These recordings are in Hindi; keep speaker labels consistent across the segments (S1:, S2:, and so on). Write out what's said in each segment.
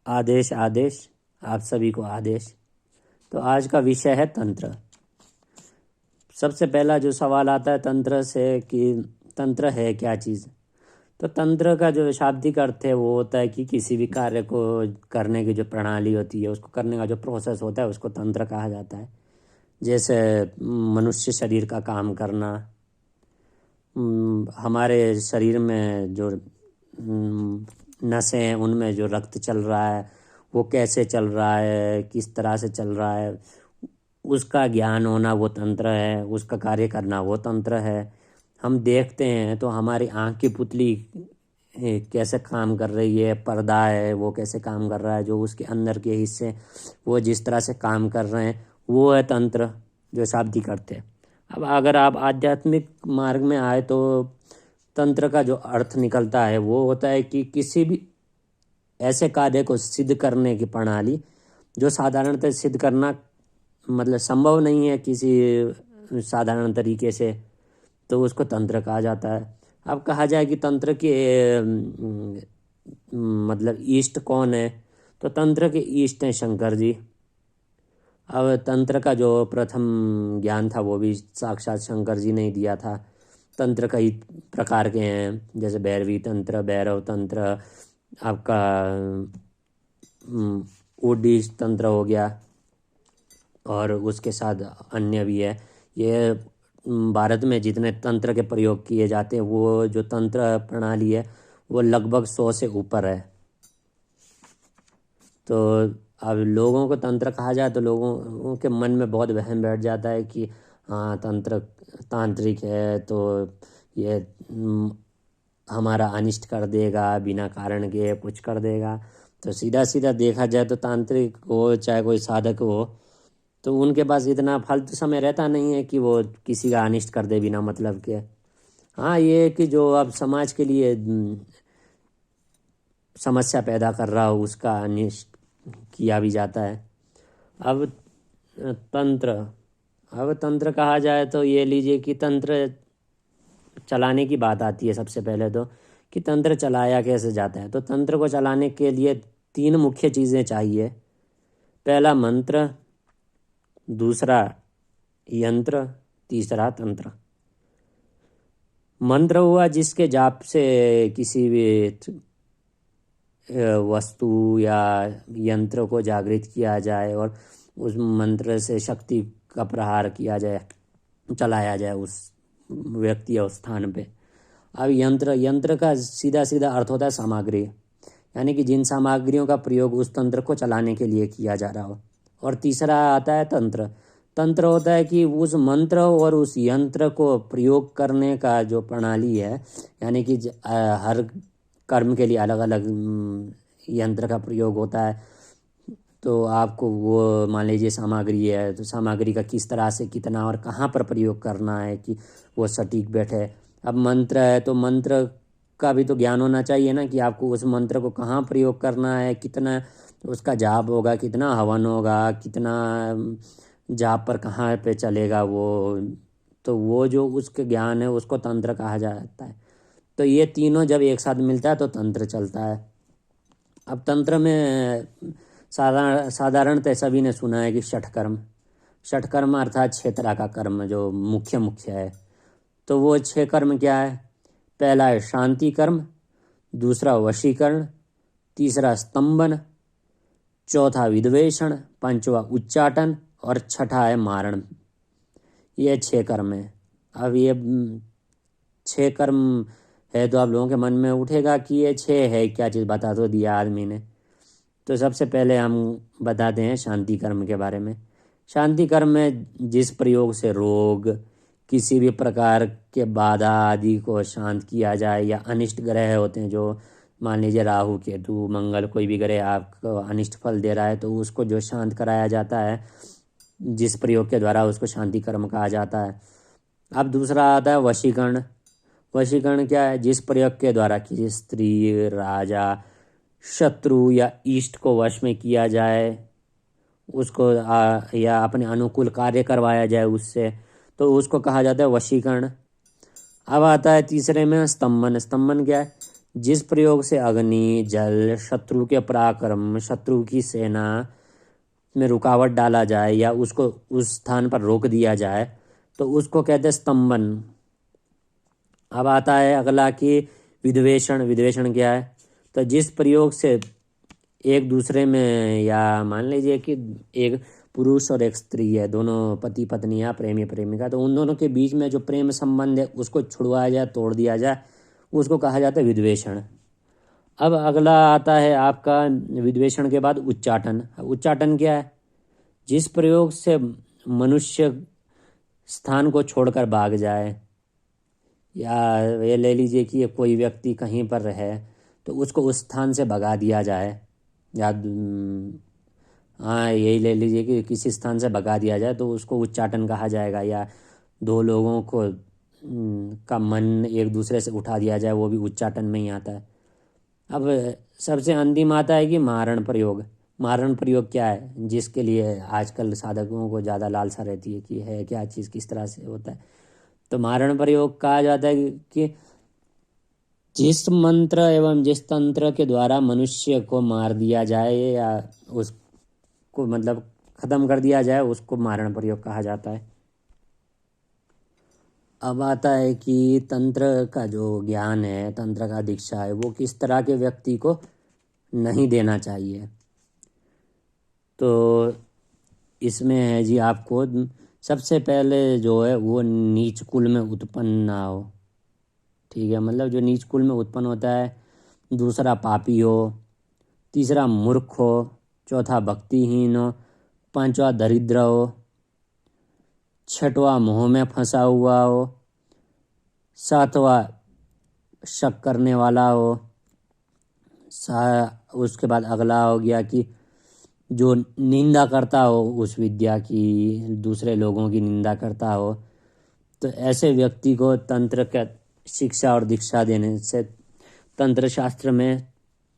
S1: आदेश आदेश, आप सभी को आदेश। तो आज का विषय है तंत्र। सबसे पहला जो सवाल आता है तंत्र से कि तंत्र है क्या चीज़। तो तंत्र का जो शाब्दिक अर्थ है वो होता है कि किसी भी कार्य को करने की जो प्रणाली होती है, उसको करने का जो प्रोसेस होता है, उसको तंत्र कहा जाता है। जैसे मनुष्य शरीर का काम करना, हमारे शरीर में जो नसें हैं उनमें जो रक्त चल रहा है वो कैसे चल रहा है, किस तरह से चल रहा है, उसका ज्ञान होना वो तंत्र है, उसका कार्य करना वो तंत्र है। हम देखते हैं तो हमारी आँख की पुतली कैसे काम कर रही है, पर्दा है वो कैसे काम कर रहा है, जो उसके अंदर के हिस्से वो जिस तरह से काम कर रहे हैं वो है तंत्र, जो शाब्दिक अर्थ है। अब अगर आप आध्यात्मिक मार्ग में आए तो तंत्र का जो अर्थ निकलता है वो होता है कि किसी भी ऐसे कार्य को सिद्ध करने की प्रणाली जो साधारणतः सिद्ध करना मतलब संभव नहीं है किसी साधारण तरीके से, तो उसको तंत्र कहा जाता है। अब कहा जाए कि तंत्र के मतलब ईष्ट कौन है, तो तंत्र के ईष्ट हैं शंकर जी। अब तंत्र का जो प्रथम ज्ञान था वो भी साक्षात शंकर जी ने ही दिया था। तंत्र कई प्रकार के हैं, जैसे भैरवी तंत्र, भैरव तंत्र, आपका ओडिश तंत्र हो गया, और उसके साथ अन्य भी है। ये भारत में जितने तंत्र के प्रयोग किए जाते हैं वो जो तंत्र प्रणाली है वो लगभग 100 से ऊपर है। तो अब लोगों को तंत्र कहा जाए तो लोगों के मन में बहुत वहम बैठ जाता है कि हाँ तंत्र तांत्रिक है तो ये हमारा अनिष्ट कर देगा, बिना कारण के कुछ कर देगा। तो सीधा सीधा देखा जाए तो तांत्रिक हो चाहे कोई साधक हो तो उनके पास इतना फालतू समय रहता नहीं है कि वो किसी का अनिष्ट कर दे बिना मतलब के। हाँ, ये है कि जो अब समाज के लिए समस्या पैदा कर रहा हो उसका अनिष्ट किया भी जाता है। अब तंत्र, अब तंत्र कहा जाए तो ये लीजिए कि तंत्र चलाने की बात आती है सबसे पहले तो, कि तंत्र चलाया कैसे जाता है। तो तंत्र को चलाने के लिए 3 मुख्य चीज़ें चाहिए। पहला मंत्र, दूसरा यंत्र, तीसरा तंत्र। मंत्र हुआ जिसके जाप से किसी भी वस्तु या यंत्र को जागृत किया जाए और उस मंत्र से शक्ति का प्रहार किया जाए, चलाया जाए उस व्यक्ति या उस स्थान पे। अब यंत्र का सीधा सीधा अर्थ होता है सामग्री, यानी कि जिन सामग्रियों का प्रयोग उस तंत्र को चलाने के लिए किया जा रहा हो। और तीसरा आता है तंत्र। तंत्र होता है कि उस मंत्र और उस यंत्र को प्रयोग करने का जो प्रणाली है, यानी कि हर कर्म के लिए अलग अलग यंत्र का प्रयोग होता है। तो आपको वो मान लीजिए सामग्री है तो सामग्री का किस तरह से कितना और कहाँ पर प्रयोग करना है कि वो सटीक बैठे। अब मंत्र है तो मंत्र का भी तो ज्ञान होना चाहिए ना, कि आपको उस मंत्र को कहाँ प्रयोग करना है, कितना उसका जाप होगा, कितना हवन होगा, कितना जाप पर कहाँ पे चलेगा वो। तो वो जो उसके ज्ञान है उसको तंत्र कहा जाता है। तो ये तीनों जब एक साथ मिलता है तो तंत्र चलता है। अब तंत्र में साधारणतः सभी ने सुना है कि षटकर्म अर्थात 6 तरह का कर्म जो मुख्य है। तो वो 6 कर्म क्या है? पहला है शांति कर्म, दूसरा वशीकरण, तीसरा स्तंभन, चौथा विद्वेषण, पांचवा उच्चाटन और छठा है मारण। ये 6 कर्म है। अब ये 6 कर्म है तो आप लोगों के मन में उठेगा कि ये 6 है क्या चीज़, बता तो दिया आदमी ने। तो सबसे पहले हम बताते हैं शांति कर्म के बारे में। शांति कर्म में जिस प्रयोग से रोग, किसी भी प्रकार के बाधा आदि को शांत किया जाए, या अनिष्ट ग्रह होते हैं जो मान लीजिए राहु केतु मंगल कोई भी ग्रह आपको अनिष्ट फल दे रहा है तो उसको जो शांत कराया जाता है जिस प्रयोग के द्वारा उसको शांति कर्म कहा जाता है। अब दूसरा आता है वशीकरण। वशीकरण क्या है? जिस प्रयोग के द्वारा किसी स्त्री, राजा, शत्रु या इष्ट को वश में किया जाए, उसको या अपने अनुकूल कार्य करवाया जाए उससे, तो उसको कहा जाता है वशीकरण। अब आता है तीसरे में स्तंभन। स्तंभन क्या है? जिस प्रयोग से अग्नि, जल, शत्रु के पराक्रम, शत्रु की सेना में रुकावट डाला जाए या उसको उस स्थान पर रोक दिया जाए तो उसको कहते हैं स्तंभन। अब आता है अगला कि विद्वेषण। विद्वेषण क्या है? तो जिस प्रयोग से एक दूसरे में, या मान लीजिए कि एक पुरुष और एक स्त्री है, दोनों पति पत्नी या प्रेमी प्रेमिका, तो उन दोनों के बीच में जो प्रेम संबंध है उसको छुड़वाया जाए, तोड़ दिया जाए, उसको कहा जाता है विद्वेषण। अब अगला आता है आपका विद्वेषण के बाद उच्चाटन। उच्चाटन क्या है? जिस प्रयोग से मनुष्य स्थान को छोड़कर भाग जाए, या ये ले लीजिए कि ये कोई व्यक्ति कहीं पर रहे तो उसको उस स्थान से भगा दिया जाए, या हाँ यही ले लीजिए कि किसी स्थान से भगा दिया जाए तो उसको उच्चाटन कहा जाएगा। या दो लोगों को का मन एक दूसरे से उठा दिया जाए, वो भी उच्चाटन में ही आता है। अब सबसे अंतिम आता है कि मारण प्रयोग। मारण प्रयोग क्या है? जिसके लिए आजकल साधकों को ज़्यादा लालसा रहती है कि है क्या चीज़, किस तरह से होता है। तो मारण प्रयोग कहा जाता है कि जिस मंत्र एवं जिस तंत्र के द्वारा मनुष्य को मार दिया जाए या उसको मतलब खत्म कर दिया जाए, उसको मारण प्रयोग कहा जाता है। अब आता है कि तंत्र का जो ज्ञान है, तंत्र का दीक्षा है, वो किस तरह के व्यक्ति को नहीं देना चाहिए। तो इसमें है जी, आपको सबसे पहले जो है वो नीच कुल में उत्पन्न ना हो। ठीक है, मतलब जो नीच कुल में उत्पन्न होता है, दूसरा पापी हो, तीसरा मूर्ख हो, चौथा भक्तिहीन हो, पांचवा दरिद्र हो, छठवा मोह में फंसा हुआ हो, सातवा शक करने वाला हो, उसके बाद अगला हो गया कि जो निंदा करता हो उस विद्या की, दूसरे लोगों की निंदा करता हो। तो ऐसे व्यक्ति को तंत्र का शिक्षा और दीक्षा देने से तंत्र शास्त्र में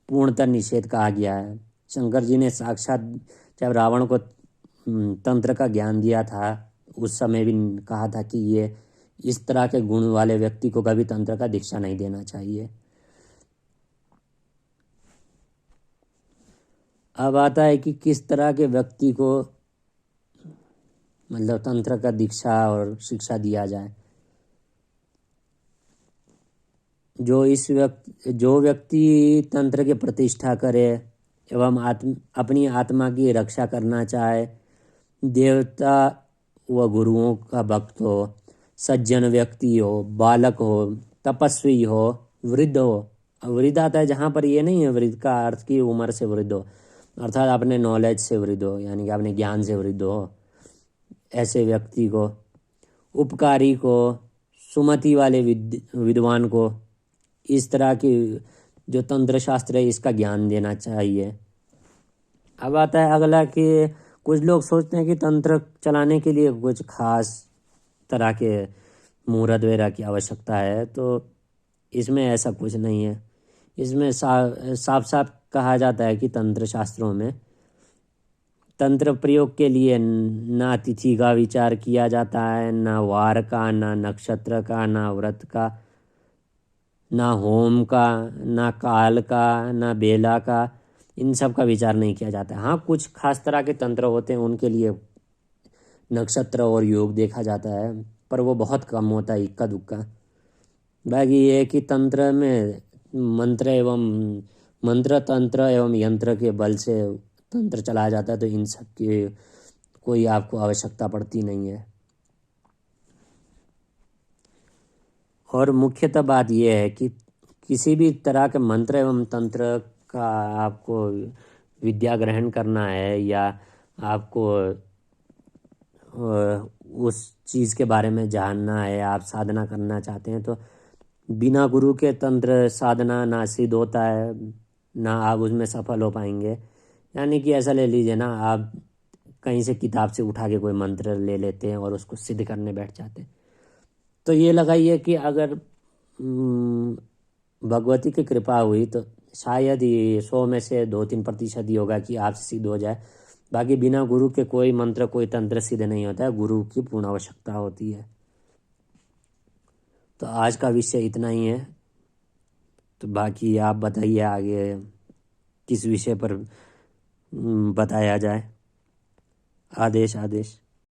S1: पूर्णतः निषेध कहा गया है। शंकर जी ने साक्षात जब रावण को तंत्र का ज्ञान दिया था उस समय भी कहा था कि ये इस तरह के गुण वाले व्यक्ति को कभी तंत्र का दीक्षा नहीं देना चाहिए। अब आता है कि किस तरह के व्यक्ति को मतलब तंत्र का दीक्षा और शिक्षा दिया जाए। जो व्यक्ति तंत्र की प्रतिष्ठा करे एवं अपनी आत्मा की रक्षा करना चाहे, देवता व गुरुओं का भक्त हो, सज्जन व्यक्ति हो, बालक हो, तपस्वी हो, वृद्ध हो। वृद्ध आता है जहाँ पर ये नहीं है वृद्ध का अर्थ की उम्र से वृद्ध हो, अर्थात अपने नॉलेज से वृद्ध हो, यानी कि अपने ज्ञान से वृद्ध हो, ऐसे व्यक्ति को, उपकारी को, सुमति वाले विद्वान को, इस तरह की जो तंत्र शास्त्र है इसका ज्ञान देना चाहिए। अब आता है अगला कि कुछ लोग सोचते हैं कि तंत्र चलाने के लिए कुछ खास तरह के मुहूर्त वगैरह की आवश्यकता है, तो इसमें ऐसा कुछ नहीं है। इसमें साफ साफ कहा जाता है कि तंत्र शास्त्रों में तंत्र प्रयोग के लिए ना तिथि का विचार किया जाता है, ना वार का, ना नक्षत्र का, ना व्रत का, ना होम का, ना काल का, ना बेला का, इन सब का विचार नहीं किया जाता है। हाँ, कुछ खास तरह के तंत्र होते हैं उनके लिए नक्षत्र और योग देखा जाता है, पर वो बहुत कम होता है, इक्का दुक्का। बाकी ये है कि तंत्र में मंत्र तंत्र एवं यंत्र के बल से तंत्र चलाया जाता है, तो इन सब की कोई आपको आवश्यकता पड़ती नहीं है। और मुख्यतः बात यह है कि किसी भी तरह के मंत्र एवं तंत्र का आपको विद्या ग्रहण करना है या आपको उस चीज़ के बारे में जानना है, आप साधना करना चाहते हैं, तो बिना गुरु के तंत्र साधना ना सिद्ध होता है, ना आप उसमें सफल हो पाएंगे। यानी कि ऐसा ले लीजिए ना, आप कहीं से किताब से उठा के कोई मंत्र ले लेते हैं और उसको सिद्ध करने बैठ जाते हैं, तो ये लगाइए कि अगर भगवती की कृपा हुई तो शायद ही 100 में से 2-3% ही होगा कि आपसे सिद्ध हो जाए। बाकी बिना गुरु के कोई मंत्र कोई तंत्र सिद्ध नहीं होता है, गुरु की पूर्ण आवश्यकता होती है। तो आज का विषय इतना ही है। तो बाकी आप बताइए आगे किस विषय पर बताया जाए। आदेश आदेश।